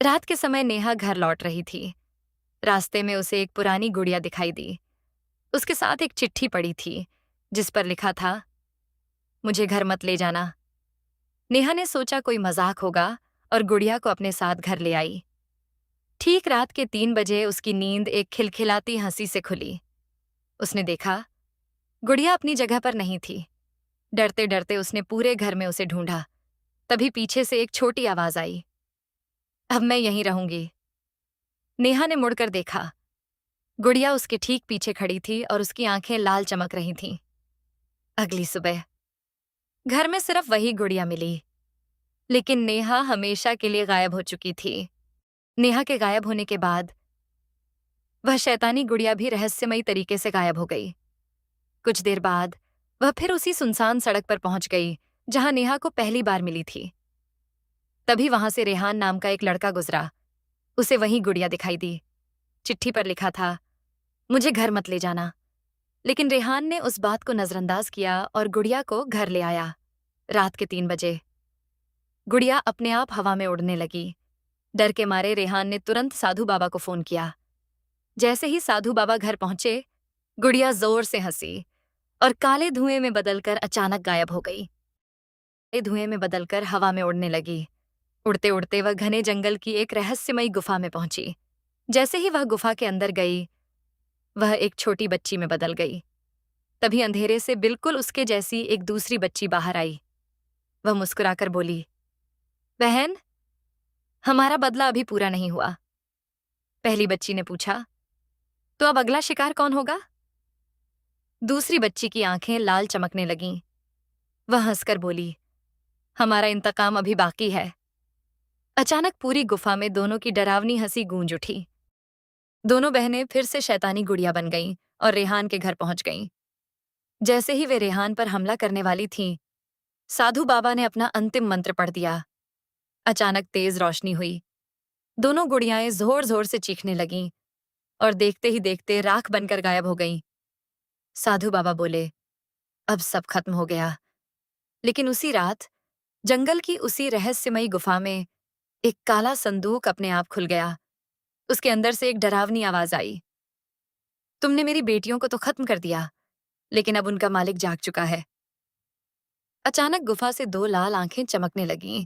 रात के समय नेहा घर लौट रही थी। रास्ते में उसे एक पुरानी गुड़िया दिखाई दी। उसके साथ एक चिट्ठी पड़ी थी जिस पर लिखा था, मुझे घर मत ले जाना। नेहा ने सोचा कोई मजाक होगा और गुड़िया को अपने साथ घर ले आई। ठीक रात के 3 बजे उसकी नींद एक खिलखिलाती हंसी से खुली। उसने देखा, गुड़िया अपनी जगह पर नहीं थी। डरते डरते उसने पूरे घर में उसे ढूंढा। तभी पीछे से एक छोटी आवाज आई, अब मैं यहीं रहूंगी। नेहा ने मुड़कर देखा। गुड़िया उसके ठीक पीछे खड़ी थी और उसकी आंखें लाल चमक रही थीं। अगली सुबह घर में सिर्फ वही गुड़िया मिली, लेकिन नेहा हमेशा के लिए गायब हो चुकी थी। नेहा के गायब होने के बाद वह शैतानी गुड़िया भी रहस्यमयी तरीके से गायब हो गई। कुछ देर बाद वह फिर उसी सुनसान सड़क पर पहुंच गई जहां नेहा को पहली बार मिली थी। तभी वहां से रेहान नाम का एक लड़का गुजरा। उसे वही गुड़िया दिखाई दी। चिट्ठी पर लिखा था, मुझे घर मत ले जाना। लेकिन रेहान ने उस बात को नजरअंदाज किया और गुड़िया को घर ले आया। रात के 3 बजे गुड़िया अपने आप हवा में उड़ने लगी। डर के मारे रेहान ने तुरंत साधु बाबा को फोन किया। जैसे ही साधु बाबा घर पहुंचे, गुड़िया जोर से हंसी और काले धुएं में बदलकर अचानक गायब हो गई। काले धुएं में बदलकर हवा में उड़ने लगी। उड़ते उड़ते वह घने जंगल की एक रहस्यमयी गुफा में पहुंची। जैसे ही वह गुफा के अंदर गई, वह एक छोटी बच्ची में बदल गई। तभी अंधेरे से बिल्कुल उसके जैसी एक दूसरी बच्ची बाहर आई। वह मुस्कुराकर बोली, बहन, हमारा बदला अभी पूरा नहीं हुआ। पहली बच्ची ने पूछा, तो अब अगला शिकार कौन होगा? दूसरी बच्ची की आंखें लाल चमकने लगीं। वह हंसकर बोली, हमारा इंतकाम अभी बाकी है। अचानक पूरी गुफा में दोनों की डरावनी हंसी गूंज उठी। दोनों बहनें फिर से शैतानी गुड़िया बन गईं और रेहान के घर पहुंच गईं। जैसे ही वे रेहान पर हमला करने वाली थीं, साधु बाबा ने अपना अंतिम मंत्र पढ़ दिया। अचानक तेज रोशनी हुई। दोनों गुड़ियाएं जोर जोर से चीखने लगीं और देखते ही देखते राख बनकर गायब हो गईं। साधु बाबा बोले, अब सब खत्म हो गया। लेकिन उसी रात जंगल की उसी रहस्यमयी गुफा में एक काला संदूक अपने आप खुल गया। उसके अंदर से एक डरावनी आवाज आई, तुमने मेरी बेटियों को तो खत्म कर दिया, लेकिन अब उनका मालिक जाग चुका है। अचानक गुफा से दो लाल आंखें चमकने लगीं।